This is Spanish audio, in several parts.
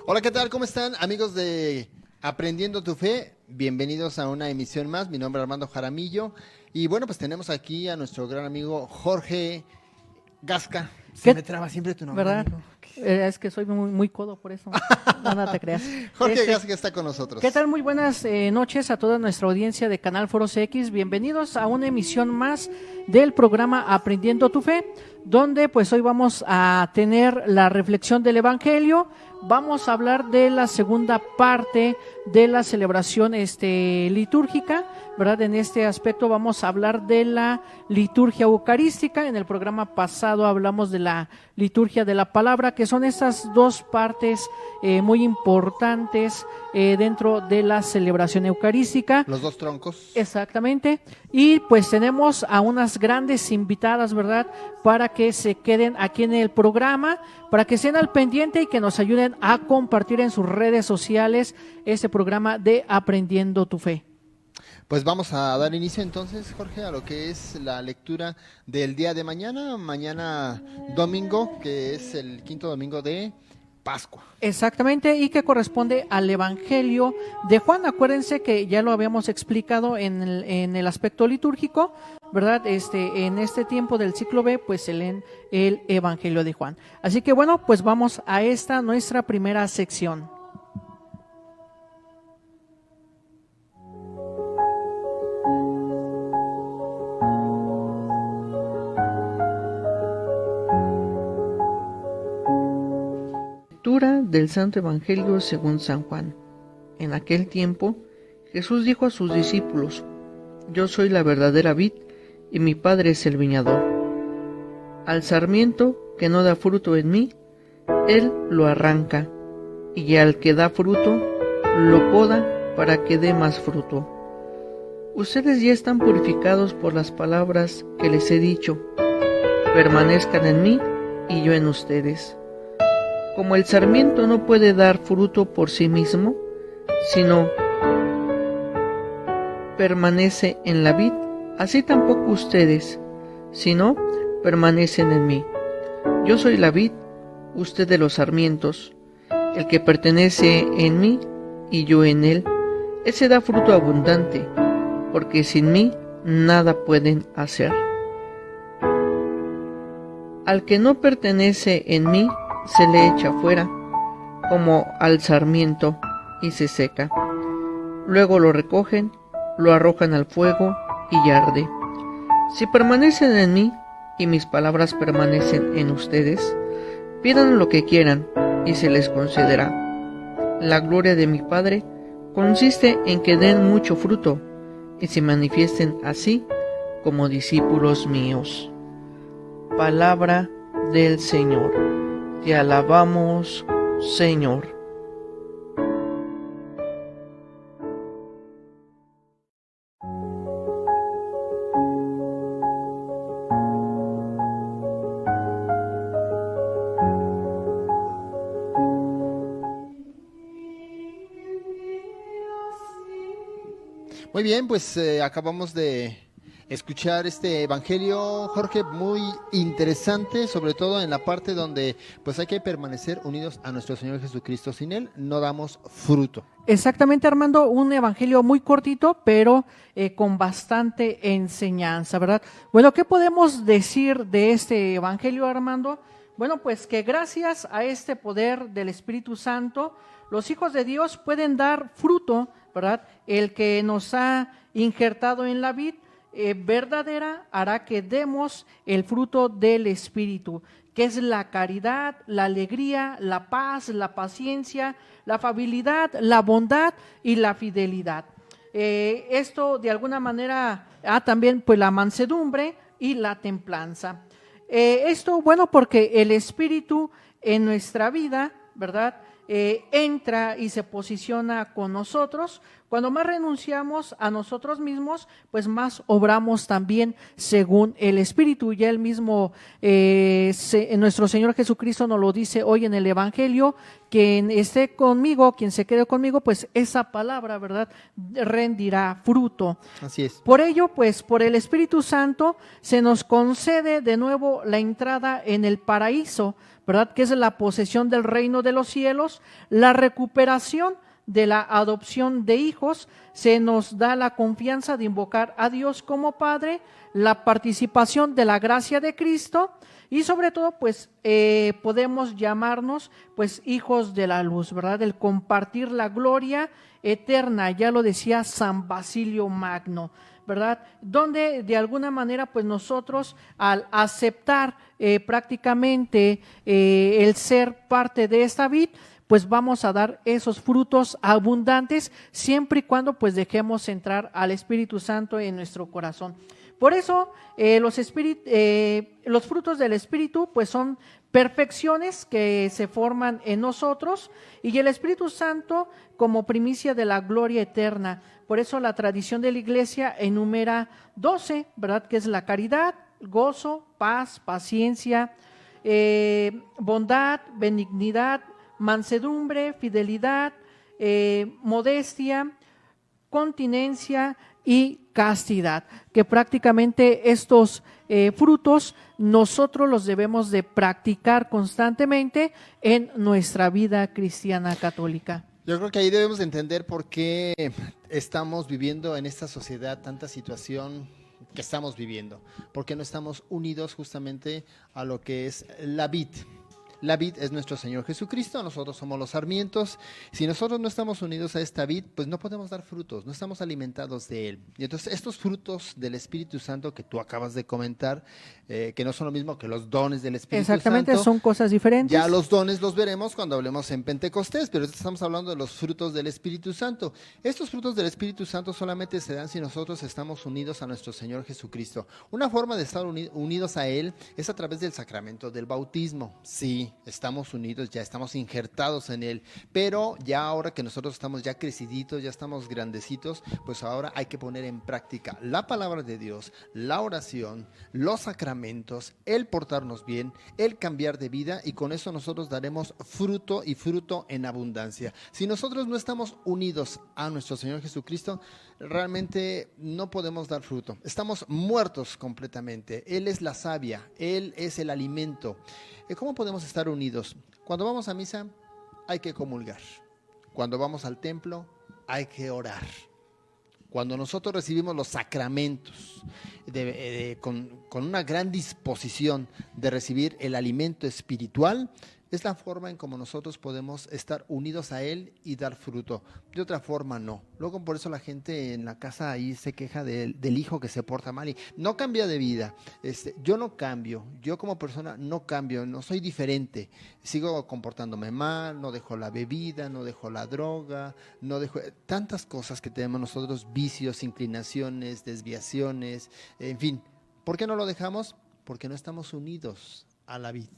Hola, ¿qué tal? ¿Cómo están, amigos de Aprendiendo tu Fe? Bienvenidos a una emisión más. Mi nombre es Armando Jaramillo. Y bueno, pues tenemos aquí a nuestro gran amigo Jorge Gasca. Se me ¿Qué? traba siempre tu nombre, ¿Verdad? amigo. Es que soy muy codo por eso. No, no te creas. Jorge Este, Gasca está con ¿Qué nosotros. tal? Muy buenas noches a toda nuestra audiencia de Canal Foros X. Bienvenidos a una emisión más del programa Aprendiendo tu Fe, donde pues hoy vamos a tener la reflexión del Evangelio. Vamos a hablar de la segunda parte de la celebración litúrgica, ¿verdad? En este aspecto vamos a hablar de la liturgia eucarística. En el programa pasado hablamos de la liturgia de la palabra, que son estas dos partes muy importantes dentro de la celebración eucarística. Los dos troncos. Exactamente. Y pues tenemos a unas grandes invitadas, ¿verdad? Para que se queden aquí en el programa, para que estén al pendiente y que nos ayuden a compartir en sus redes sociales este programa de Aprendiendo tu Fe. Pues vamos a dar inicio entonces, Jorge, a lo que es la lectura del día de mañana domingo, que es el quinto domingo de Pascua. Exactamente, y que corresponde al Evangelio de Juan. Acuérdense que ya lo habíamos explicado en el aspecto litúrgico, ¿verdad? En este tiempo del ciclo B, pues se leen el Evangelio de Juan. Así que bueno, pues vamos a esta nuestra primera sección. Lectura del Santo Evangelio según San Juan. En aquel tiempo, Jesús dijo a sus discípulos: Yo soy la verdadera vid, y mi Padre es el viñador. Al sarmiento que no da fruto en mí, Él lo arranca, y al que da fruto, lo poda para que dé más fruto. Ustedes ya están purificados por las palabras que les he dicho. Permanezcan en mí, y yo en ustedes. Como el sarmiento no puede dar fruto por sí mismo, sino permanece en la vid, así tampoco ustedes, si no permanecen en mí. Yo soy la vid, ustedes los sarmientos. El que pertenece en mí y yo en él, ese da fruto abundante, porque sin mí nada pueden hacer. Al que no pertenece en mí, se le echa fuera, como al sarmiento, y se seca. Luego lo recogen, lo arrojan al fuego y arde. Si permanecen en mí, y mis palabras permanecen en ustedes, pidan lo que quieran, y se les concederá. La gloria de mi Padre consiste en que den mucho fruto, y se manifiesten así como discípulos míos. Palabra del Señor. Te alabamos, Señor. Muy bien, pues acabamos de escuchar este evangelio, Jorge, muy interesante, sobre todo en la parte donde pues hay que permanecer unidos a nuestro Señor Jesucristo. Sin Él no damos fruto. Exactamente, Armando, un evangelio muy cortito, pero con bastante enseñanza, ¿verdad? Bueno, ¿qué podemos decir de este evangelio, Armando? Bueno, pues que gracias a este poder del Espíritu Santo, los hijos de Dios pueden dar fruto, ¿verdad? El que nos ha injertado en la vid verdadera hará que demos el fruto del Espíritu, que es la caridad, la alegría, la paz, la paciencia, la afabilidad, la bondad y la fidelidad. Esto de alguna manera también pues la mansedumbre y la templanza. Esto, bueno, porque el Espíritu en nuestra vida, ¿verdad? Entra y se posiciona con nosotros Cuando más renunciamos a nosotros mismos, pues más obramos también según el Espíritu. Ya el mismo nuestro Señor Jesucristo nos lo dice hoy en el Evangelio: quien esté conmigo, quien se quede conmigo, pues esa palabra, ¿verdad?, rendirá fruto. Así es. Por ello, pues por el Espíritu Santo se nos concede de nuevo la entrada en el paraíso, ¿verdad?, que es la posesión del reino de los cielos, la recuperación de la adopción de hijos, se nos da la confianza de invocar a Dios como Padre, la participación de la gracia de Cristo y sobre todo pues podemos llamarnos pues hijos de la luz, ¿verdad? El compartir la gloria eterna, ya lo decía San Basilio Magno, ¿verdad? Donde de alguna manera pues nosotros al aceptar prácticamente el ser parte de esta vid, pues vamos a dar esos frutos abundantes siempre y cuando pues dejemos entrar al Espíritu Santo en nuestro corazón. Por eso los frutos del Espíritu pues son perfecciones que se forman en nosotros y el Espíritu Santo como primicia de la gloria eterna. Por eso la tradición de la Iglesia enumera 12, ¿verdad?, que es la caridad, gozo, paz, paciencia, bondad, benignidad, mansedumbre, fidelidad, modestia, continencia y castidad, que prácticamente estos frutos nosotros los debemos de practicar constantemente en nuestra vida cristiana católica. Yo creo que ahí debemos de entender por qué estamos viviendo en esta sociedad tanta situación que estamos viviendo, porque no estamos unidos justamente a lo que es la vid. La vid es nuestro Señor Jesucristo, nosotros somos los sarmientos. Si nosotros no estamos unidos a esta vid, pues no podemos dar frutos, no estamos alimentados de Él. Y entonces estos frutos del Espíritu Santo que tú acabas de comentar, que no son lo mismo que los dones del Espíritu Exactamente, Santo. son cosas diferentes. Ya los dones los veremos cuando hablemos en Pentecostés, pero estamos hablando de los frutos del Espíritu Santo. Estos frutos del Espíritu Santo solamente se dan si nosotros estamos unidos a nuestro Señor Jesucristo. Una forma de estar unidos a Él es a través del sacramento del bautismo. Sí, estamos unidos, ya estamos injertados en Él, pero ya ahora que nosotros estamos ya creciditos, ya estamos grandecitos, pues ahora hay que poner en práctica la palabra de Dios, la oración, los sacramentos, el portarnos bien, el cambiar de vida, y con eso nosotros daremos fruto y fruto en abundancia. Si nosotros no estamos unidos a nuestro Señor Jesucristo, realmente no podemos dar fruto. Estamos muertos completamente. Él es la savia, Él es el alimento. ¿Cómo podemos estar unidos? Cuando vamos a misa hay que comulgar. Cuando vamos al templo hay que orar. Cuando nosotros recibimos los sacramentos con una gran disposición de recibir el alimento espiritual, es la forma en como nosotros podemos estar unidos a Él y dar fruto. De otra forma no. Luego por eso la gente en la casa ahí se queja del hijo que se porta mal y no cambia de vida. Yo no cambio, yo como persona no cambio, no soy diferente. Sigo comportándome mal, no dejo la bebida, no dejo la droga, no dejo tantas cosas que tenemos nosotros, vicios, inclinaciones, desviaciones, en fin. ¿Por qué no lo dejamos? Porque no estamos unidos a la vida.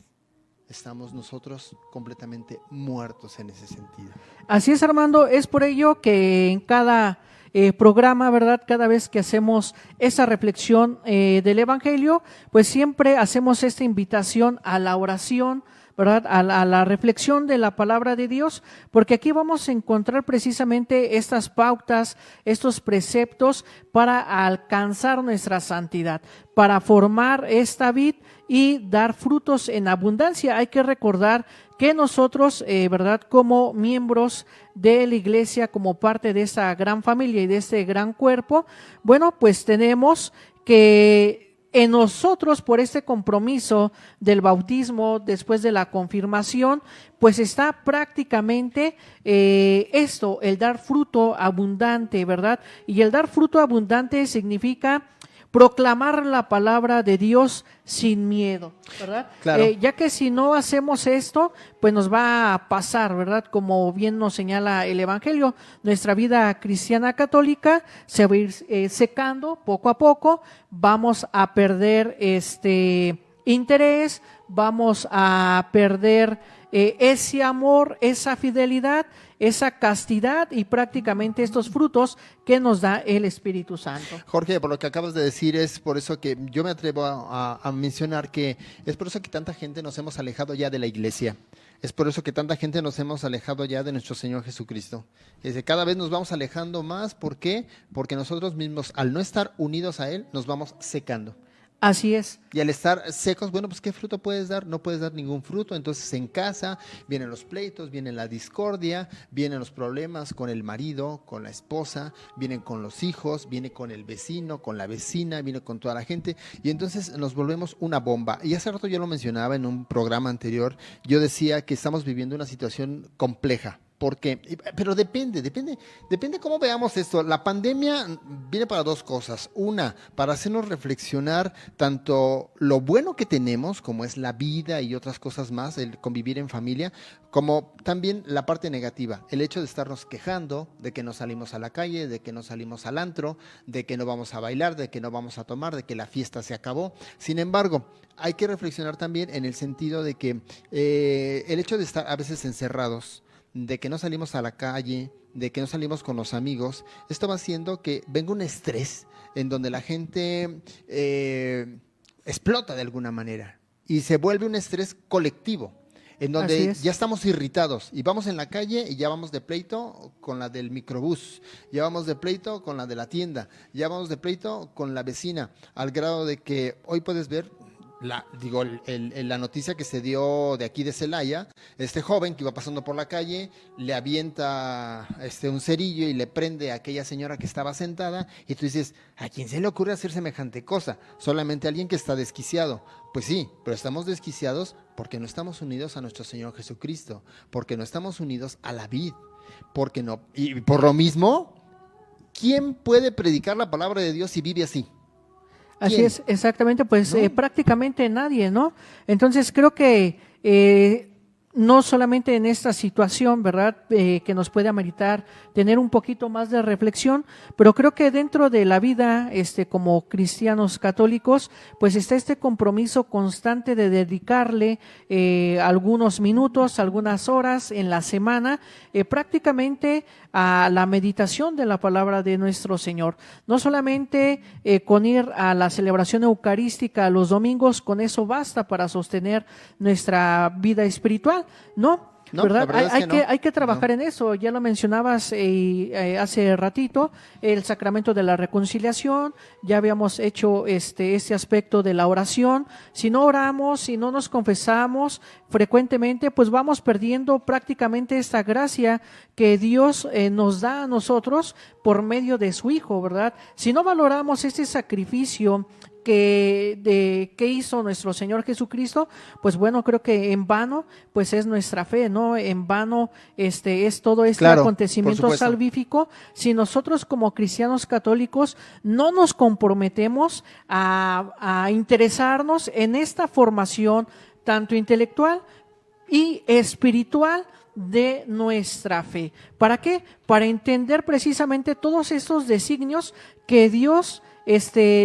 Estamos nosotros completamente muertos en ese sentido. Así es, Armando, es por ello que en cada programa, ¿verdad?, cada vez que hacemos esa reflexión del Evangelio, pues siempre hacemos esta invitación a la oración, ¿verdad?, a la reflexión de la palabra de Dios, porque aquí vamos a encontrar precisamente estas pautas, estos preceptos para alcanzar nuestra santidad, para formar esta vid y dar frutos en abundancia. Hay que recordar que nosotros, ¿verdad?, como miembros de la iglesia, como parte de esta gran familia y de este gran cuerpo, bueno, pues tenemos que en nosotros, por este compromiso del bautismo, después de la confirmación, pues está prácticamente esto, el dar fruto abundante, ¿verdad? Y el dar fruto abundante significa proclamar la palabra de Dios sin miedo, ¿verdad? Claro. Ya que si no hacemos esto, pues nos va a pasar, ¿verdad? Como bien nos señala el Evangelio, nuestra vida cristiana católica se va a ir secando poco a poco, vamos a perder interés, vamos a perder ese amor, esa fidelidad, esa castidad y prácticamente estos frutos que nos da el Espíritu Santo. Jorge, por lo que acabas de decir, es por eso que yo me atrevo a mencionar que es por eso que tanta gente nos hemos alejado ya de la iglesia. Es por eso que tanta gente nos hemos alejado ya de nuestro Señor Jesucristo. Cada vez nos vamos alejando más. ¿Por qué? Porque nosotros mismos, al no estar unidos a Él, nos vamos secando. Así es. Y al estar secos, bueno, pues ¿qué fruto puedes dar? No puedes dar ningún fruto. Entonces en casa vienen los pleitos, viene la discordia, vienen los problemas con el marido, con la esposa, vienen con los hijos, viene con el vecino, con la vecina, viene con toda la gente. Y entonces nos volvemos una bomba. Y hace rato yo lo mencionaba en un programa anterior, yo decía que estamos viviendo una situación compleja. Porque, pero depende cómo veamos esto. La pandemia viene para dos cosas. Una, para hacernos reflexionar tanto lo bueno que tenemos, como es la vida y otras cosas más, el convivir en familia, como también la parte negativa, el hecho de estarnos quejando de que no salimos a la calle, de que no salimos al antro, de que no vamos a bailar, de que no vamos a tomar, de que la fiesta se acabó. Sin embargo, hay que reflexionar también en el sentido de que el hecho de estar a veces encerrados, de que no salimos a la calle, de que no salimos con los amigos, esto va haciendo que venga un estrés en donde la gente explota de alguna manera y se vuelve un estrés colectivo, en donde ya estamos irritados y vamos en la calle y ya vamos de pleito con la del microbús, ya vamos de pleito con la de la tienda, ya vamos de pleito con la vecina, al grado de que hoy puedes ver la noticia que se dio de aquí de Celaya, este joven que iba pasando por la calle, le avienta un cerillo y le prende a aquella señora que estaba sentada, y tú dices, ¿a quién se le ocurre hacer semejante cosa? Solamente a alguien que está desquiciado. Pues sí, pero estamos desquiciados porque no estamos unidos a nuestro Señor Jesucristo, porque no estamos unidos a la vid, porque no, y por lo mismo, ¿quién puede predicar la palabra de Dios si vive así? Así ¿Quién? es, exactamente, pues ¿No? prácticamente nadie, ¿no? Entonces creo que no solamente en esta situación, ¿verdad?, que nos puede ameritar tener un poquito más de reflexión, pero creo que dentro de la vida, como cristianos católicos, pues está este compromiso constante de dedicarle algunos minutos, algunas horas en la semana, prácticamente a la meditación de la palabra de nuestro Señor. No solamente con ir a la celebración eucarística los domingos, con eso basta para sostener nuestra vida espiritual, ¿no? No, ¿verdad? la verdad es que no. Hay que trabajar en eso. Ya lo mencionabas hace ratito, el sacramento de la reconciliación. Ya habíamos hecho este aspecto de la oración. Si no oramos, si no nos confesamos frecuentemente, pues vamos perdiendo prácticamente esta gracia que Dios nos da a nosotros por medio de su Hijo, ¿verdad? Si no valoramos este sacrificio que hizo nuestro Señor Jesucristo, pues bueno, creo que en vano pues es nuestra fe, ¿no? En vano es todo este acontecimiento salvífico si nosotros como cristianos católicos no nos comprometemos a interesarnos en esta formación tanto intelectual y espiritual de nuestra fe. ¿Para qué? Para entender precisamente todos estos designios que Dios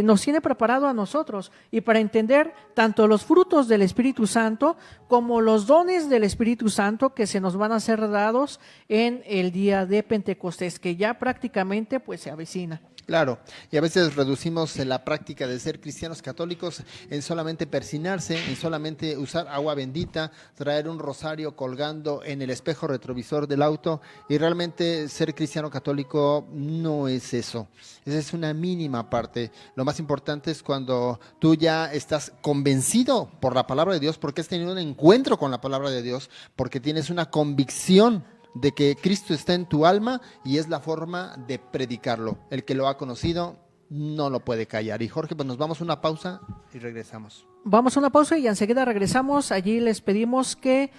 nos tiene preparado a nosotros, y para entender tanto los frutos del Espíritu Santo como los dones del Espíritu Santo que se nos van a ser dados en el día de Pentecostés, que ya prácticamente pues se avecina. Claro, y a veces reducimos la práctica de ser cristianos católicos en solamente persinarse, en solamente usar agua bendita, traer un rosario colgando en el espejo retrovisor del auto, y realmente ser cristiano católico no es eso. Esa es una mínima parte. Lo más importante es cuando tú ya estás convencido por la palabra de Dios, porque has tenido un encuentro con la palabra de Dios, porque tienes una convicción de que Cristo está en tu alma, y es la forma de predicarlo. El que lo ha conocido no lo puede callar. Y Jorge, pues nos vamos a una pausa y regresamos. Vamos a una pausa y enseguida regresamos. Allí les pedimos que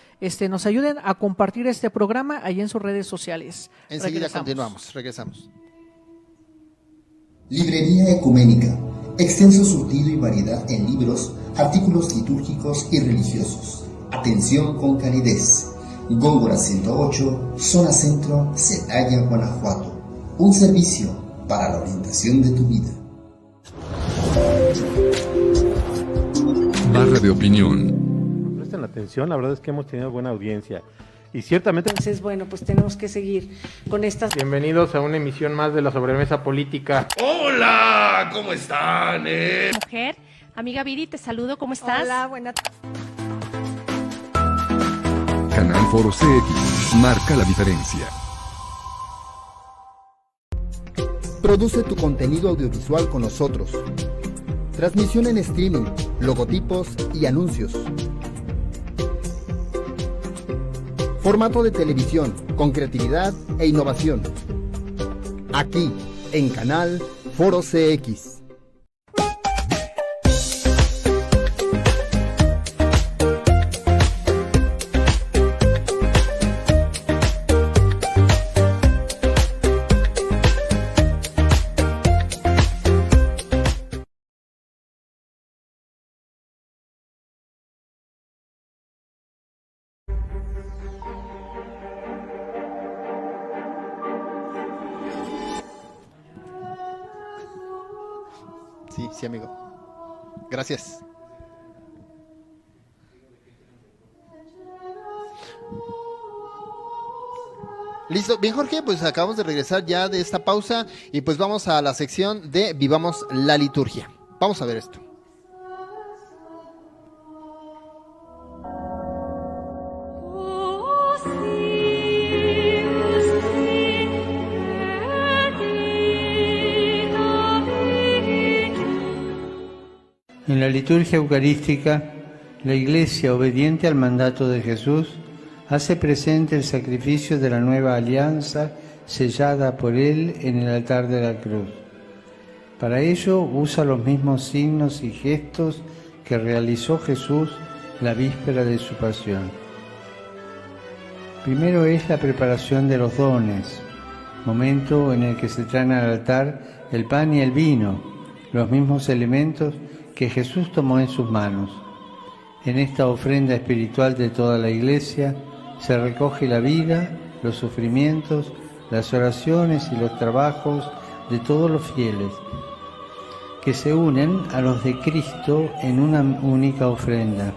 nos ayuden a compartir este programa allí en sus redes sociales. Enseguida continuamos, regresamos. Librería Ecuménica, extenso surtido y variedad en libros, artículos litúrgicos y religiosos. Atención con calidez. Góngora 108, Zona Centro, Celaya, Guanajuato. Un servicio para la orientación de tu vida. Barra Tertulia de opinión. Presten atención, la verdad es que hemos tenido buena audiencia. Y ciertamente... Entonces, bueno, pues tenemos que seguir con estas... Bienvenidos a una emisión más de la Sobremesa Política. ¡Hola! ¿Cómo están? Mujer, amiga Viri, te saludo, ¿cómo estás? Hola, buena Canal Foro CX marca la diferencia. Produce tu contenido audiovisual con nosotros. Transmisión en streaming, logotipos y anuncios. Formato de televisión, con creatividad e innovación. Aquí, en Canal Foro CX. Sí, amigo. Gracias. Listo, bien Jorge, pues acabamos de regresar ya de esta pausa y pues vamos a la sección de Vivamos la Liturgia. Vamos a ver esto. En la liturgia eucarística, la Iglesia, obediente al mandato de Jesús, hace presente el sacrificio de la nueva alianza sellada por Él en el altar de la cruz. Para ello usa los mismos signos y gestos que realizó Jesús la víspera de su pasión. Primero es la preparación de los dones, momento en el que se traen al altar el pan y el vino, los mismos elementos que Jesús tomó en sus manos. En esta ofrenda espiritual de toda la Iglesia se recoge la vida, los sufrimientos, las oraciones y los trabajos de todos los fieles, que se unen a los de Cristo en una única ofrenda.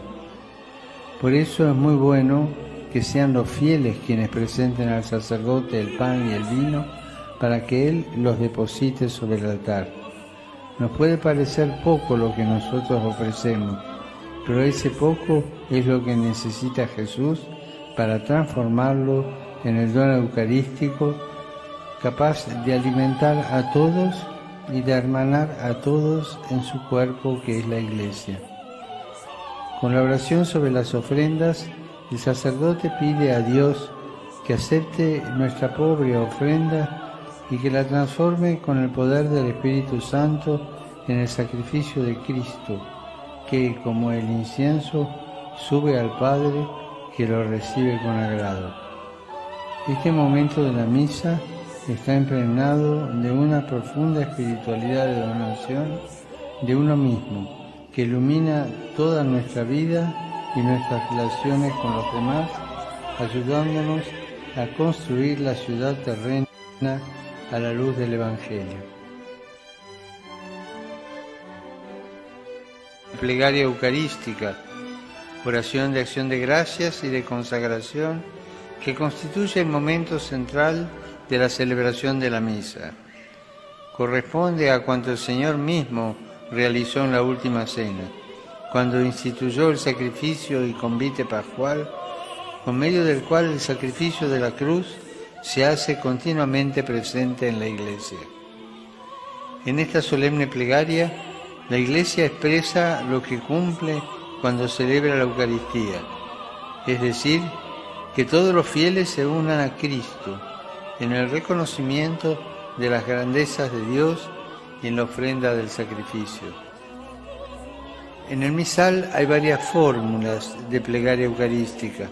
Por eso es muy bueno que sean los fieles quienes presenten al sacerdote el pan y el vino para que él los deposite sobre el altar. Nos puede parecer poco lo que nosotros ofrecemos, pero ese poco es lo que necesita Jesús para transformarlo en el don eucarístico, capaz de alimentar a todos y de hermanar a todos en su cuerpo que es la Iglesia. Con la oración sobre las ofrendas, el sacerdote pide a Dios que acepte nuestra pobre ofrenda y que la transforme con el poder del Espíritu Santo en el sacrificio de Cristo, que, como el incienso, sube al Padre, que lo recibe con agrado. Este momento de la misa está impregnado de una profunda espiritualidad de donación de uno mismo, que ilumina toda nuestra vida y nuestras relaciones con los demás, ayudándonos a construir la ciudad terrena a la luz del Evangelio. Plegaria eucarística, oración de acción de gracias y de consagración que constituye el momento central de la celebración de la misa. Corresponde a cuanto el Señor mismo realizó en la última cena, cuando instituyó el sacrificio y convite pascual, con medio del cual el sacrificio de la cruz se hace continuamente presente en la Iglesia. En esta solemne plegaria, la Iglesia expresa lo que cumple cuando celebra la Eucaristía, es decir, que todos los fieles se unan a Cristo en el reconocimiento de las grandezas de Dios y en la ofrenda del sacrificio. En el misal hay varias fórmulas de plegaria eucarística,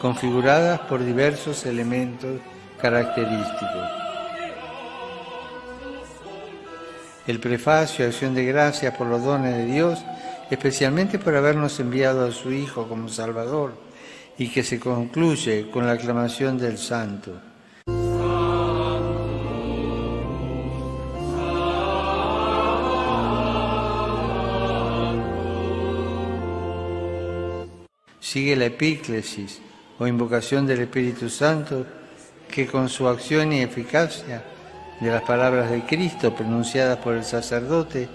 configuradas por diversos elementos característicos. El prefacio, acción de gracias por los dones de Dios, especialmente por habernos enviado a su Hijo como Salvador, y que se concluye con la aclamación del Santo. Sigue la epíclesis o invocación del Espíritu Santo, que con su acción y eficacia de las palabras de Cristo pronunciadas por el sacerdote,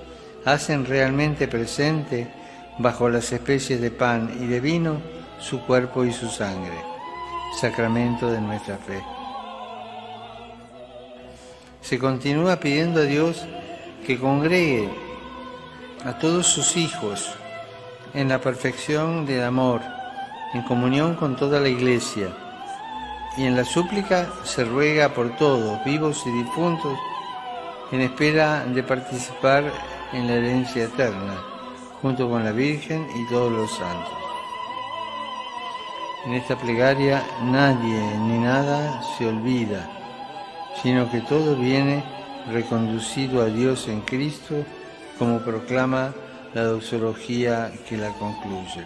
hacen realmente presente, bajo las especies de pan y de vino, su cuerpo y su sangre, sacramento de nuestra fe. Se continúa pidiendo a Dios que congregue a todos sus hijos en la perfección del amor, en comunión con toda la Iglesia, y en la súplica se ruega por todos, vivos y difuntos, en espera de participar en la herencia eterna, junto con la Virgen y todos los santos. En esta plegaria nadie ni nada se olvida, sino que todo viene reconducido a Dios en Cristo, como proclama la doxología que la concluye.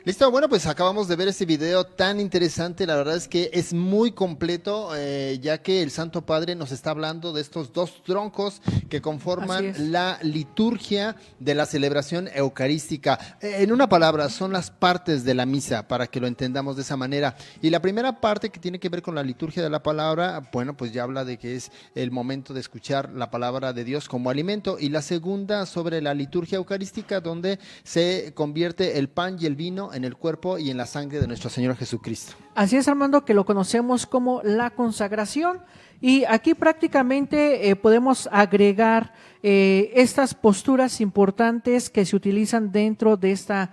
Listo, bueno, pues acabamos de ver este video tan interesante. La verdad es que es muy completo, ya que el Santo Padre nos está hablando de estos dos troncos que conforman la liturgia de la celebración eucarística. En una palabra, son las partes de la misa, para que lo entendamos de esa manera. Y la primera parte, que tiene que ver con la liturgia de la palabra, bueno, pues ya habla de que es el momento de escuchar la palabra de Dios como alimento. Y la segunda, sobre la liturgia eucarística, donde se convierte el pan y el vino en el cuerpo y en la sangre de nuestro Señor Jesucristo. Así es, Armando, que lo conocemos como la consagración, y aquí prácticamente podemos agregar estas posturas importantes que se utilizan dentro de esta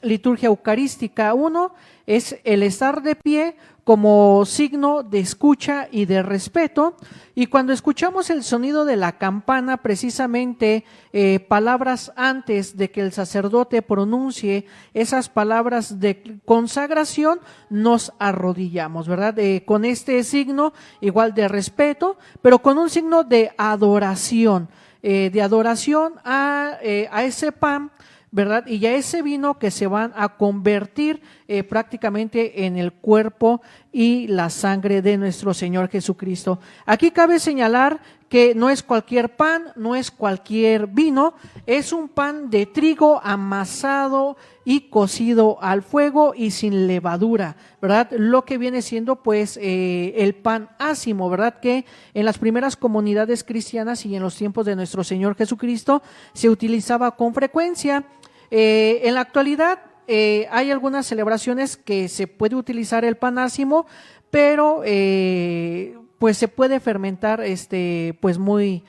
liturgia eucarística. Uno es el estar de pie como signo de escucha y de respeto, y cuando escuchamos el sonido de la campana, precisamente palabras antes de que el sacerdote pronuncie esas palabras de consagración, nos arrodillamos, ¿verdad? Con este signo igual de respeto, pero con un signo de adoración a ese pan, ¿verdad? Y ya ese vino que se van a convertir prácticamente en el cuerpo y la sangre de nuestro Señor Jesucristo. Aquí cabe señalar que no es cualquier pan, no es cualquier vino, es un pan de trigo amasado y cocido al fuego y sin levadura, ¿verdad? Lo que viene siendo pues el pan ácimo, ¿verdad? Que en las primeras comunidades cristianas y en los tiempos de nuestro Señor Jesucristo se utilizaba con frecuencia. En la actualidad hay algunas celebraciones que se puede utilizar el pan ácimo, pero pues se puede fermentar pues muy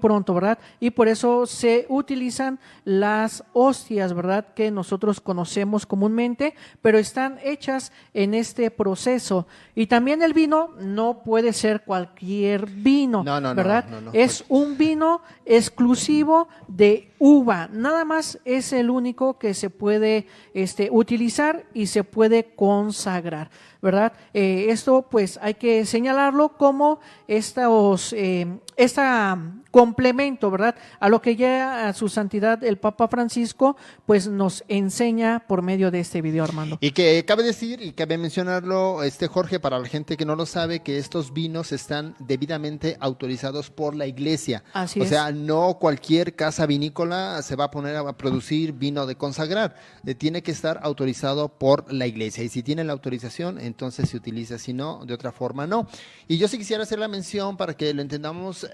pronto, ¿verdad? Y por eso se utilizan las hostias, ¿verdad? Que nosotros conocemos comúnmente, pero están hechas en este proceso. Y también el vino no puede ser cualquier vino, ¿verdad? No. Es un vino exclusivo de uva, nada más es el único que se puede utilizar y se puede consagrar, ¿verdad? Esto pues hay que señalarlo como complemento, ¿verdad? A lo que ya a su santidad el Papa Francisco pues nos enseña por medio de este video, Armando. Y que cabe decir y cabe mencionarlo, Jorge, para la gente que no lo sabe, que estos vinos están debidamente autorizados por la Iglesia. Así es. O sea, no cualquier casa vinícola se va a poner a producir vino de consagrar. Tiene que estar autorizado por la Iglesia. Y si tiene la autorización, entonces se utiliza. Si no, de otra forma no. Y yo sí quisiera hacer la mención para que lo entendamos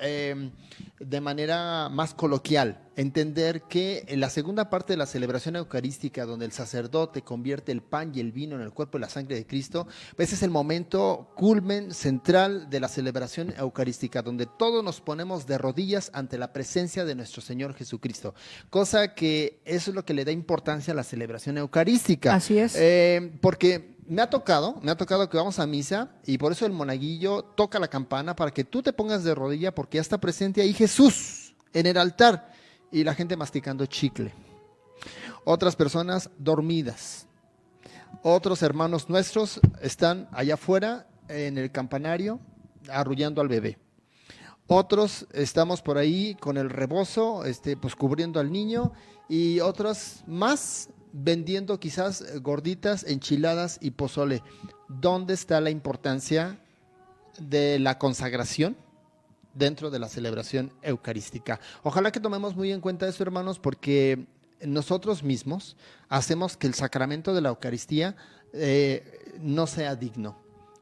de manera más coloquial. Entender que en la segunda parte de la celebración eucarística, donde el sacerdote convierte el pan y el vino en el cuerpo y la sangre de Cristo, pues es el momento culmen central de la celebración eucarística, donde todos nos ponemos de rodillas ante la presencia de nuestro Señor Jesucristo, cosa que eso es lo que le da importancia a la celebración eucarística. Así es. Porque me ha tocado que vamos a misa y por eso el monaguillo toca la campana para que tú te pongas de rodilla, porque ya está presente ahí Jesús en el altar. Y la gente masticando chicle, otras personas dormidas, otros hermanos nuestros están allá afuera en el campanario arrullando al bebé, otros estamos por ahí con el rebozo, pues cubriendo al niño, y otros más vendiendo quizás gorditas, enchiladas y pozole. ¿Dónde está la importancia de la consagración dentro de la celebración eucarística? Ojalá que tomemos muy en cuenta eso, hermanos, porque nosotros mismos hacemos que el sacramento de la Eucaristía no sea digno,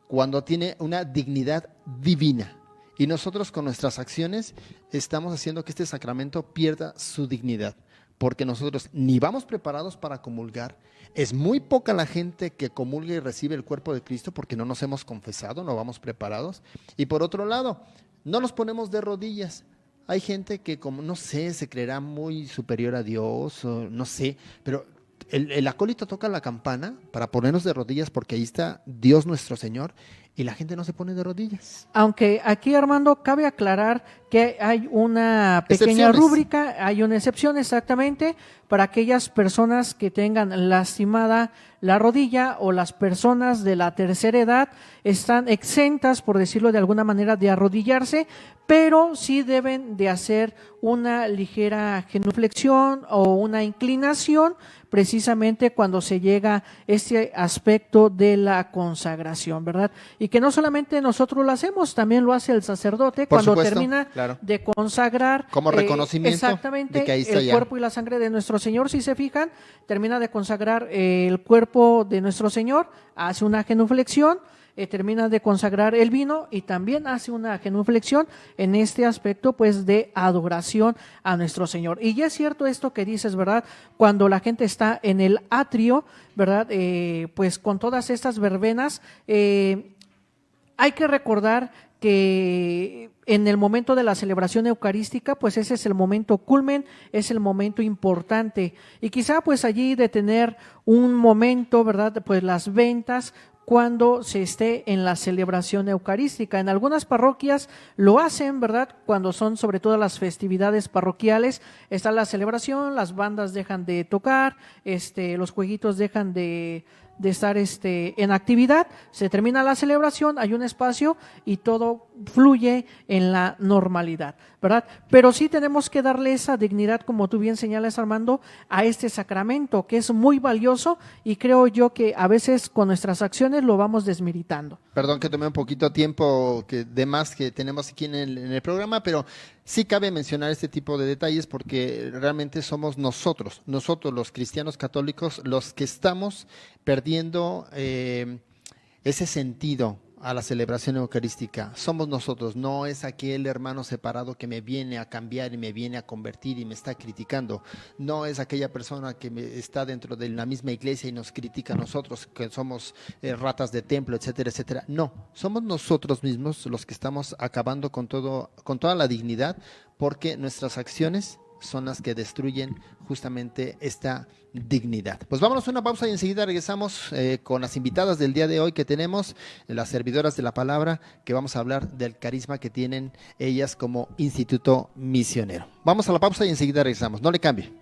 cuando tiene una dignidad divina. Y nosotros con nuestras acciones estamos haciendo que este sacramento pierda su dignidad, porque nosotros ni vamos preparados para comulgar. Es muy poca la gente que comulga y recibe el cuerpo de Cristo porque no nos hemos confesado, no vamos preparados. Y por otro lado, no nos ponemos de rodillas. Hay gente que, como no sé, se creerá muy superior a Dios, o no sé, pero el acólito toca la campana para ponernos de rodillas porque ahí está Dios nuestro Señor, y la gente no se pone de rodillas. Aunque aquí, Armando, cabe aclarar que hay una pequeña rúbrica, hay una excepción exactamente para aquellas personas que tengan lastimada la rodilla, o las personas de la tercera edad están exentas, por decirlo de alguna manera, de arrodillarse, pero sí deben de hacer una ligera genuflexión o una inclinación precisamente cuando se llega a este aspecto de la consagración, ¿verdad? Y que no solamente nosotros lo hacemos, también lo hace el sacerdote Por cuando supuesto, termina claro, de consagrar como reconocimiento exactamente de que ahí está el ya cuerpo y la sangre de nuestro Señor. Si se fijan, termina de consagrar el cuerpo de nuestro Señor, hace una genuflexión, termina de consagrar el vino y también hace una genuflexión en este aspecto pues de adoración a nuestro Señor. Y ya es cierto esto que dices, ¿verdad? Cuando la gente está en el atrio, ¿verdad? Pues con todas estas verbenas, hay que recordar que en el momento de la celebración eucarística, pues ese es el momento culmen, es el momento importante. Y quizá pues allí de tener un momento, ¿verdad? Pues las ventas, cuando se esté en la celebración eucarística. En algunas parroquias lo hacen, ¿verdad? Cuando son sobre todo las festividades parroquiales, está la celebración, las bandas dejan de tocar, los jueguitos dejan de estar en actividad, se termina la celebración, hay un espacio y todo fluye en la normalidad, ¿verdad? Pero sí tenemos que darle esa dignidad, como tú bien señalas, Armando, a este sacramento, que es muy valioso, y creo yo que a veces con nuestras acciones lo vamos desmeritando. Perdón que tomé un poquito tiempo de más que tenemos aquí en el programa, pero sí cabe mencionar este tipo de detalles porque realmente somos nosotros los cristianos católicos, los que estamos perdiendo ese sentido a la celebración eucarística. Somos nosotros, no es aquel hermano separado que me viene a cambiar y me viene a convertir y me está criticando. No es aquella persona que está dentro de la misma iglesia y nos critica a nosotros, que somos ratas de templo, etcétera, etcétera. No, somos nosotros mismos los que estamos acabando con toda la dignidad, porque nuestras acciones son las que destruyen justamente esta dignidad. Pues vámonos a una pausa y enseguida regresamos con las invitadas del día de hoy que tenemos, las servidoras de la palabra, que vamos a hablar del carisma que tienen ellas como instituto misionero. Vamos a la pausa y enseguida regresamos. No le cambie.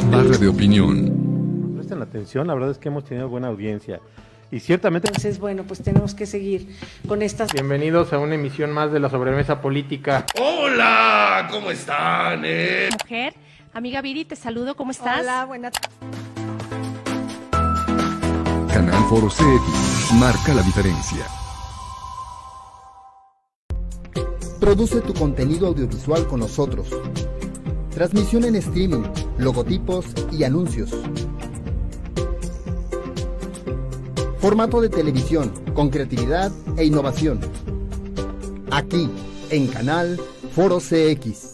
Barra de opinión. Presten atención, la verdad es que hemos tenido buena audiencia. Y ciertamente... Entonces, bueno, pues tenemos que seguir con estas... Bienvenidos a una emisión más de la sobremesa política. Hola, ¿cómo están? Mujer, amiga Viri, te saludo, ¿cómo estás? Hola, buenas. Canal Foro CX. Marca la diferencia. Produce tu contenido audiovisual con nosotros. Transmisión en streaming, logotipos y anuncios. Formato de televisión con creatividad e innovación. Aquí, en Canal Foro CX.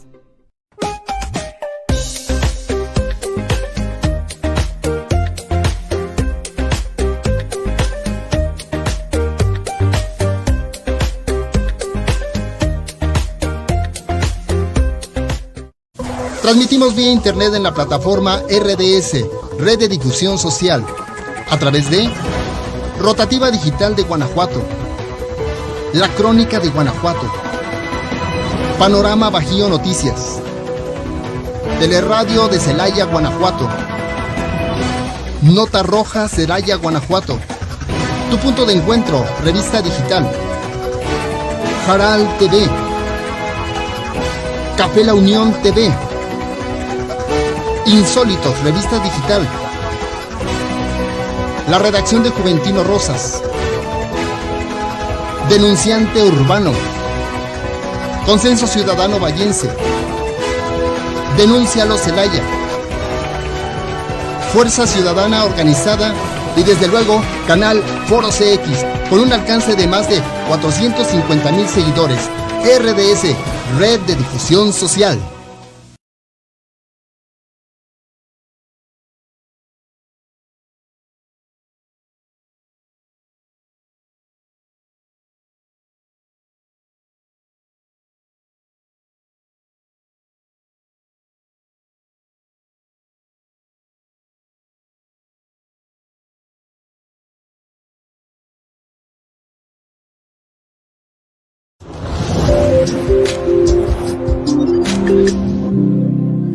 Transmitimos vía internet en la plataforma RDS, Red de Difusión Social, a través de Rotativa Digital de Guanajuato, La Crónica de Guanajuato, Panorama Bajío Noticias, Teleradio de Celaya, Guanajuato, Nota Roja Celaya, Guanajuato, Tu Punto de Encuentro, Revista Digital, Jaral TV, Café La Unión TV, Insólitos, Revista Digital, la redacción de Juventino Rosas, Denunciante Urbano, Consenso Ciudadano Vallense, Denúncialo Celaya, Fuerza Ciudadana Organizada y desde luego Canal Foro CX, con un alcance de más de 450,000 seguidores. RDS, Red de Difusión Social.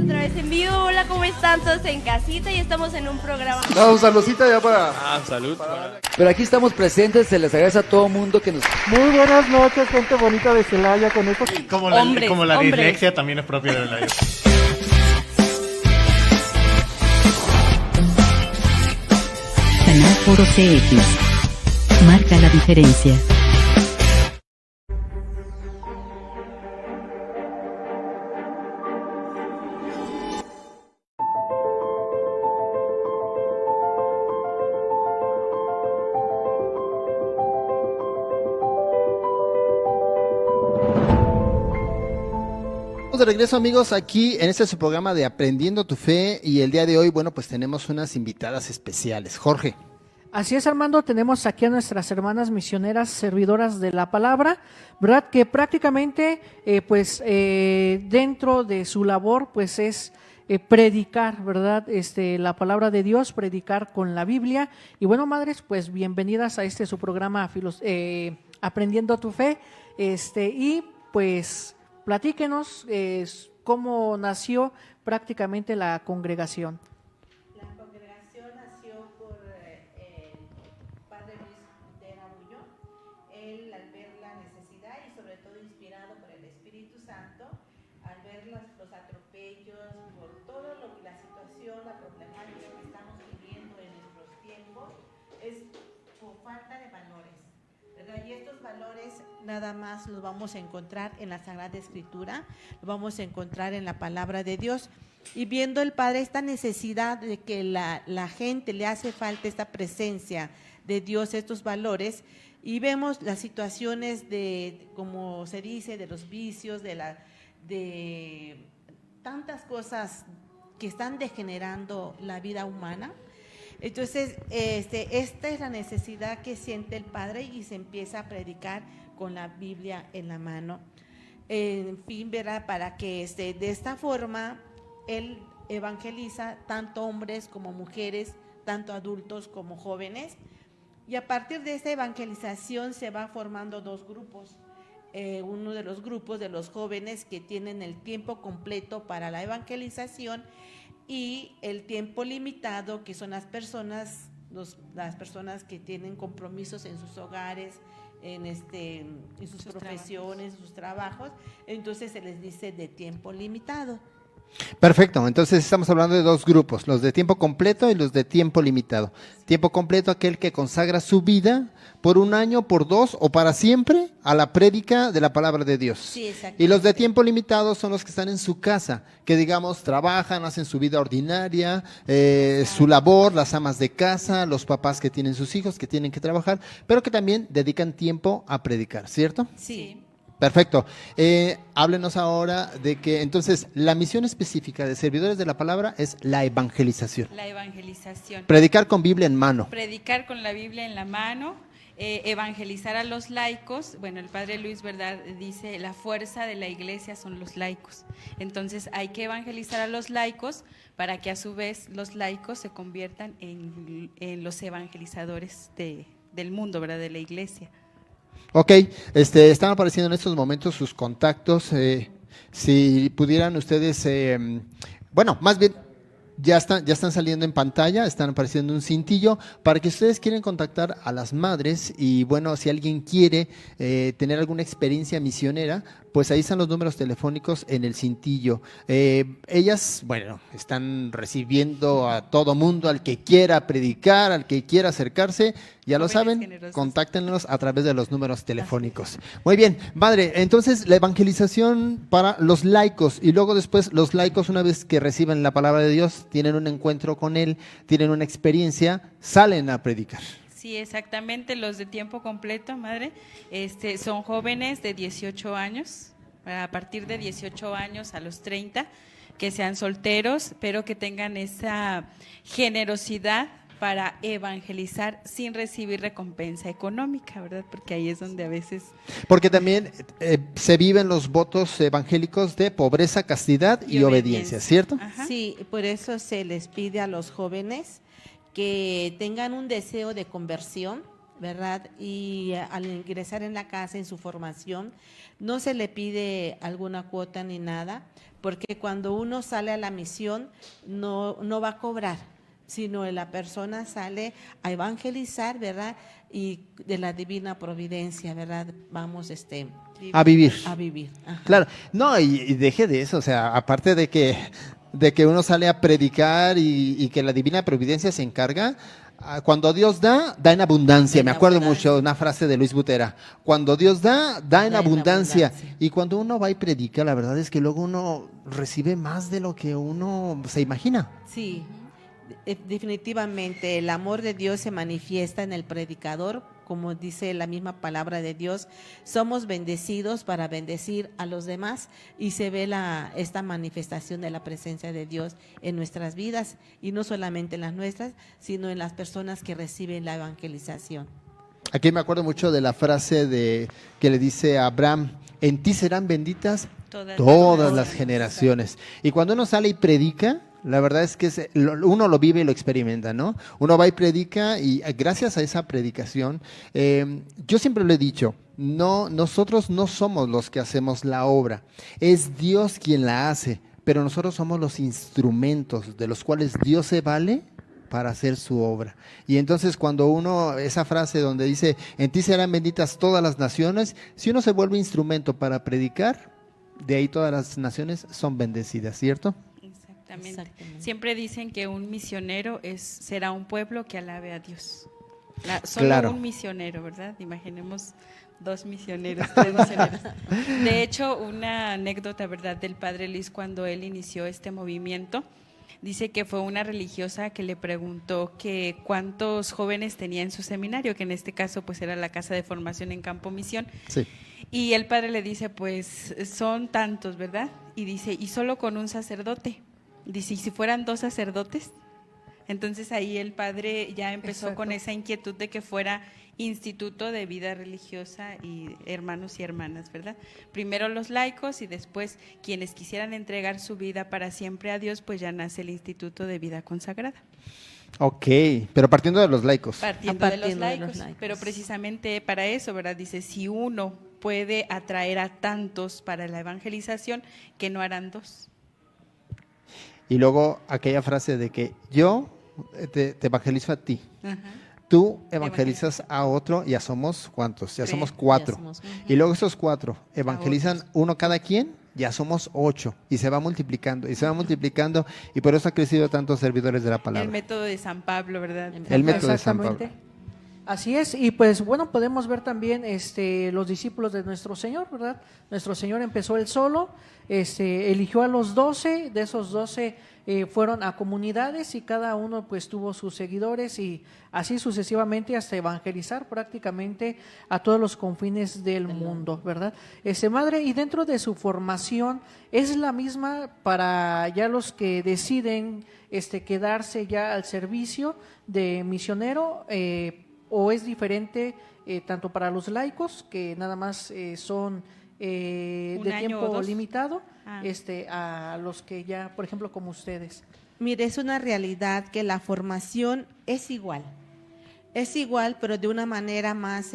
Otra vez en vivo, hola, ¿cómo están todos en casita? Y estamos en un programa. Un saludcita ya para... salud. Pero aquí estamos presentes, se les agradece a todo mundo que nos... Muy buenas noches, gente bonita de Celaya, con esto. Como la dislexia también es propia de la... Canal Foro CX. Marca la diferencia. De regreso, amigos, aquí en este su programa de Aprendiendo tu Fe, y el día de hoy, bueno, pues tenemos unas invitadas especiales. Jorge. Así es, Armando, tenemos aquí a nuestras hermanas misioneras servidoras de la palabra, ¿verdad? Que prácticamente, dentro de su labor, pues es predicar, ¿verdad? La palabra de Dios, predicar con la Biblia. Y bueno, madres, pues bienvenidas a su programa Aprendiendo tu Fe, y pues platíquenos cómo nació prácticamente la congregación. La congregación nació por el padre Luis Montera Bullón. Él, al ver la necesidad y sobre todo inspirado por el Espíritu Santo, al ver los atropellos, por todo la situación, la problemática que estamos viviendo en nuestros tiempos, es por falta de valores, ¿verdad? Y estos valores nada más los vamos a encontrar en la Sagrada Escritura, los vamos a encontrar en la palabra de Dios. Y viendo el Padre esta necesidad de que la gente le hace falta esta presencia de Dios, estos valores, y vemos las situaciones de, como se dice, de los vicios, de tantas cosas que están degenerando la vida humana. Entonces, esta es la necesidad que siente el Padre y se empieza a predicar con la Biblia en la mano. En fin, ¿verdad? Para que de esta forma él evangeliza tanto hombres como mujeres, tanto adultos como jóvenes. Y a partir de esta evangelización se va formando dos grupos. Uno de los grupos de los jóvenes que tienen el tiempo completo para la evangelización y el tiempo limitado, que son las personas que tienen compromisos en sus hogares, en sus profesiones, en sus trabajos. Entonces se les dice de tiempo limitado. Perfecto, entonces estamos hablando de dos grupos, los de tiempo completo y los de tiempo limitado. Tiempo completo, aquel que consagra su vida por un año, por dos o para siempre a la prédica de la palabra de Dios. Sí, y los de tiempo limitado son los que están en su casa, que digamos trabajan, hacen su vida ordinaria, su labor, las amas de casa, los papás que tienen sus hijos, que tienen que trabajar, pero que también dedican tiempo a predicar, ¿cierto? Sí. Perfecto. Háblenos ahora de que entonces la misión específica de servidores de la palabra es la evangelización. La evangelización. Predicar con Biblia en mano. Predicar con la Biblia en la mano evangelizar a los laicos. Bueno, el padre Luis, ¿verdad?, dice, la fuerza de la iglesia son los laicos. Entonces hay que evangelizar a los laicos para que a su vez los laicos se conviertan en los evangelizadores del mundo, ¿verdad?, de la iglesia. Ok, están apareciendo en estos momentos sus contactos. Si pudieran ustedes, bueno, más bien ya están saliendo en pantalla, están apareciendo un cintillo para que ustedes quieren contactar a las madres y bueno, si alguien quiere tener alguna experiencia misionera, pues ahí están los números telefónicos en el cintillo. Ellas, bueno, están recibiendo a todo mundo, al que quiera predicar, al que quiera acercarse, ya lo saben, contáctenos a través de los números telefónicos. Muy bien, madre, entonces la evangelización para los laicos y luego después los laicos, una vez que reciben la palabra de Dios, tienen un encuentro con Él, tienen una experiencia, salen a predicar. Sí, exactamente, los de tiempo completo, madre, son jóvenes de 18 años, a partir de 18 años a los 30, que sean solteros, pero que tengan esa generosidad para evangelizar sin recibir recompensa económica, ¿verdad? Porque ahí es donde a veces... Porque también se viven los votos evangélicos de pobreza, castidad y obediencia, ¿cierto? Ajá. Sí, por eso se les pide a los jóvenes que tengan un deseo de conversión, ¿verdad? Y al ingresar en la casa, en su formación, no se le pide alguna cuota ni nada, porque cuando uno sale a la misión no va a cobrar, sino la persona sale a evangelizar, ¿verdad? Y de la divina providencia, ¿verdad? Vamos a vivir. A vivir. Ajá. Claro, no, y deje de eso, o sea, aparte de que uno sale a predicar y que la divina providencia se encarga, cuando Dios da en abundancia. Me acuerdo mucho una frase de Luis Butera, cuando Dios da en abundancia. Y cuando uno va y predica, la verdad es que luego uno recibe más de lo que uno se imagina. Sí, definitivamente el amor de Dios se manifiesta en el predicador, como dice la misma palabra de Dios, somos bendecidos para bendecir a los demás y se ve esta manifestación de la presencia de Dios en nuestras vidas y no solamente en las nuestras, sino en las personas que reciben la evangelización. Aquí me acuerdo mucho de la frase que le dice a Abraham, en ti serán benditas todas las generaciones. Y cuando uno sale y predica, la verdad es que uno lo vive y lo experimenta, ¿no? Uno va y predica y gracias a esa predicación, yo siempre lo he dicho, nosotros no somos los que hacemos la obra, es Dios quien la hace, pero nosotros somos los instrumentos de los cuales Dios se vale para hacer su obra. Y entonces cuando esa frase donde dice, en ti serán benditas todas las naciones, si uno se vuelve instrumento para predicar, de ahí todas las naciones son bendecidas, ¿cierto? Exactamente. Siempre dicen que un misionero será un pueblo que alabe a Dios. Solo un misionero, ¿verdad? Imaginemos 2 misioneros, 3 misioneros. De hecho, una anécdota, ¿verdad?, del padre Luis cuando él inició este movimiento, dice que fue una religiosa que le preguntó que cuántos jóvenes tenía en su seminario, que en este caso pues era la casa de formación en Campo Misión. Sí. Y el padre le dice, pues son tantos, ¿verdad? Y dice, y solo con un sacerdote. Dice, ¿y si fueran 2 sacerdotes? Entonces ahí el padre ya empezó con esa inquietud de que fuera instituto de vida religiosa y hermanos y hermanas, ¿verdad? Primero los laicos y después quienes quisieran entregar su vida para siempre a Dios, pues ya nace el instituto de vida consagrada. Ok, pero partiendo de los laicos. Partiendo de los laicos, pero precisamente para eso, ¿verdad? Dice, si uno puede atraer a tantos para la evangelización, ¿qué no harán 2? Y luego aquella frase de que yo te evangelizo a ti, Ajá. Tú evangelizas a otro, ya somos ¿cuántos? Ya somos 4. Y luego esos 4 evangelizan uno cada quien, ya somos 8. Y se va multiplicando, y por eso ha crecido tantos servidores de la palabra. El método de San Pablo, ¿verdad? El método de San Pablo. Así es, y pues bueno, podemos ver también los discípulos de nuestro Señor, ¿verdad? Nuestro Señor empezó él solo, eligió a los 12, de esos 12 fueron a comunidades y cada uno pues tuvo sus seguidores y así sucesivamente hasta evangelizar prácticamente a todos los confines del mundo, ¿verdad? Madre, y dentro de su formación es la misma para ya los que deciden quedarse ya al servicio de misionero, o es diferente tanto para los laicos, que nada más son de tiempo limitado, a los que ya, por ejemplo, como ustedes. Mire, es una realidad que la formación es igual, pero de una manera más,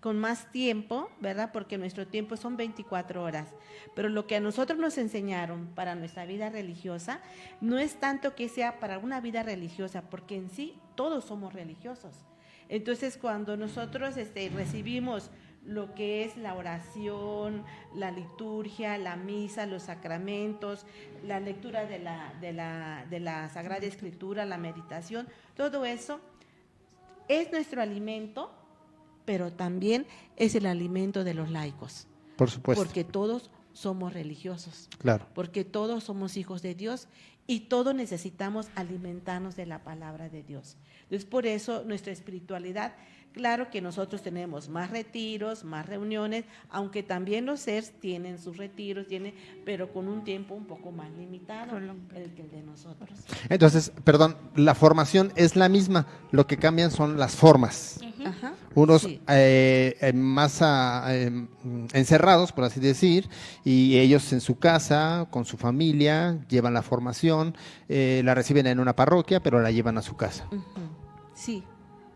con más tiempo, ¿verdad? Porque nuestro tiempo son 24 horas. Pero lo que a nosotros nos enseñaron para nuestra vida religiosa no es tanto que sea para una vida religiosa, porque en sí todos somos religiosos. Entonces, cuando nosotros recibimos lo que es la oración, la liturgia, la misa, los sacramentos, la lectura de la Sagrada Escritura, la meditación, todo eso es nuestro alimento, pero también es el alimento de los laicos. Por supuesto. Porque todos somos religiosos. Claro. Porque todos somos hijos de Dios y todos necesitamos alimentarnos de la palabra de Dios. Entonces, por eso nuestra espiritualidad, claro que nosotros tenemos más retiros, más reuniones, aunque también los CERS tienen sus retiros, pero con un tiempo un poco más limitado que el de nosotros. Entonces, perdón, la formación es la misma, lo que cambian son las formas. Ajá. Unos Sí. más encerrados, por así decir, y ellos en su casa, con su familia, llevan la formación, la reciben en una parroquia, pero la llevan a su casa. Sí.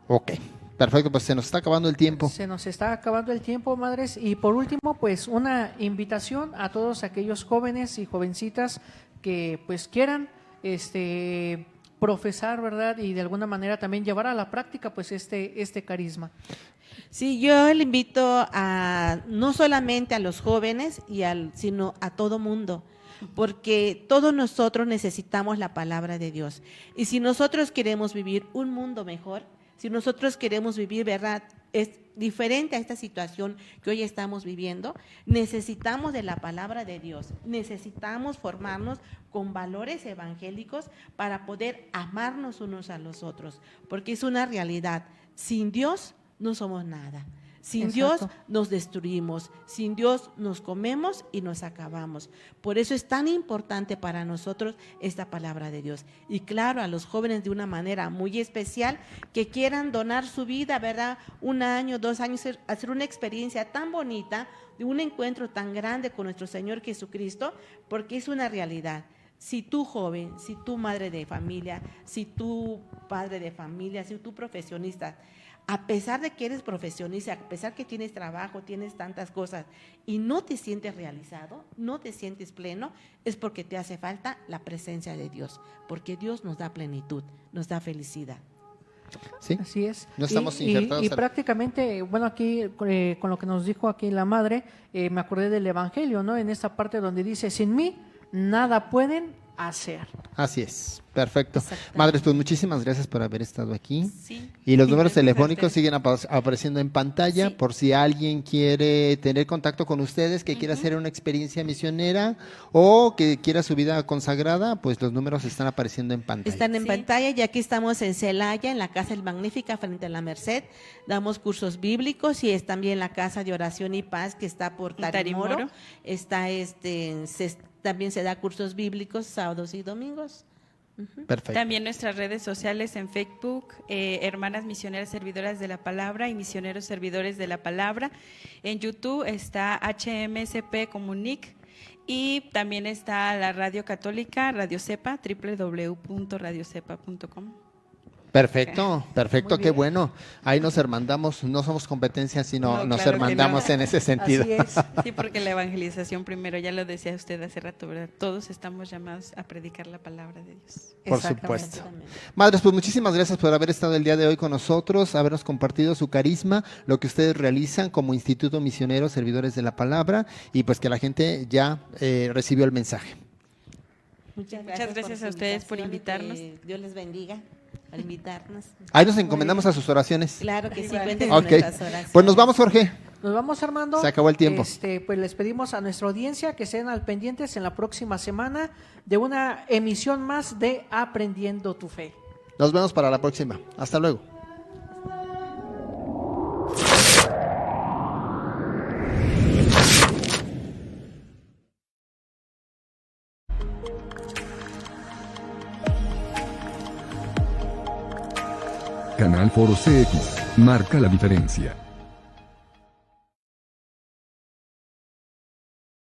Ok, perfecto, pues se nos está acabando el tiempo. Se nos está acabando el tiempo, madres. Y por último, pues una invitación a todos aquellos jóvenes y jovencitas que pues quieran profesar, ¿verdad? Y de alguna manera también llevar a la práctica pues este carisma. Sí, yo le invito a no solamente a los jóvenes sino a todo mundo, porque todos nosotros necesitamos la palabra de Dios. Y si nosotros queremos vivir un mundo mejor, si nosotros queremos vivir, ¿verdad?, es diferente a esta situación que hoy estamos viviendo, necesitamos de la palabra de Dios, necesitamos formarnos con valores evangélicos para poder amarnos unos a los otros, porque es una realidad. Sin Dios no somos nada. Sin Dios nos destruimos, sin Dios nos comemos y nos acabamos. Por eso es tan importante para nosotros esta palabra de Dios. Y claro, a los jóvenes de una manera muy especial que quieran donar su vida, ¿verdad? 1 año, 2 años, hacer una experiencia tan bonita, de un encuentro tan grande con nuestro Señor Jesucristo, porque es una realidad. Si tú joven, si tú madre de familia, si tú padre de familia, si tú profesionista, a pesar de que eres profesionista, a pesar que tienes trabajo, tienes tantas cosas y no te sientes realizado, no te sientes pleno, es porque te hace falta la presencia de Dios, porque Dios nos da plenitud, nos da felicidad. Sí, así es. No estamos injertados. Y prácticamente, bueno, aquí con lo que nos dijo aquí la madre, me acordé del Evangelio, ¿no? En esta parte donde dice, sin mí nada pueden hacer. Así es, perfecto. Madres, pues muchísimas gracias por haber estado aquí. Sí. Y los números telefónicos siguen apareciendo en pantalla, por si alguien quiere tener contacto con ustedes, que quiera hacer una experiencia misionera o que quiera su vida consagrada, pues los números están apareciendo en pantalla. Están en pantalla y aquí estamos en Celaya, en la Casa del Magnífica, frente a la Merced. Damos cursos bíblicos y es también la Casa de Oración y Paz que está por Tarimoro. Está también se da cursos bíblicos sábados y domingos. Perfecto. También nuestras redes sociales en Facebook, Hermanas Misioneras Servidoras de la Palabra y Misioneros Servidores de la Palabra. En YouTube está HMSP Comunic y también está la Radio Católica, Radio Cepa, www.radiocepa.com. Perfecto, perfecto, qué bueno. Ahí nos hermandamos, no somos competencia, sino nos hermandamos en ese sentido. Así es, sí, porque la evangelización primero, ya lo decía usted hace rato, ¿verdad? Todos estamos llamados a predicar la palabra de Dios. Por supuesto. Madres, pues muchísimas gracias por haber estado el día de hoy con nosotros, habernos compartido su carisma, lo que ustedes realizan como Instituto Misionero Servidores de la Palabra, y pues que la gente ya recibió el mensaje. Muchas gracias a ustedes por invitarnos. Dios les bendiga. Al invitarnos. Ahí nos encomendamos a sus oraciones. Claro que sí, cuenten con nuestras oraciones. Pues nos vamos, Jorge. Nos vamos, Armando. Se acabó el tiempo. Pues les pedimos a nuestra audiencia que estén al pendientes en la próxima semana de una emisión más de Aprendiendo tu Fe. Nos vemos para la próxima. Hasta luego. Canal Foro CX. Marca la diferencia.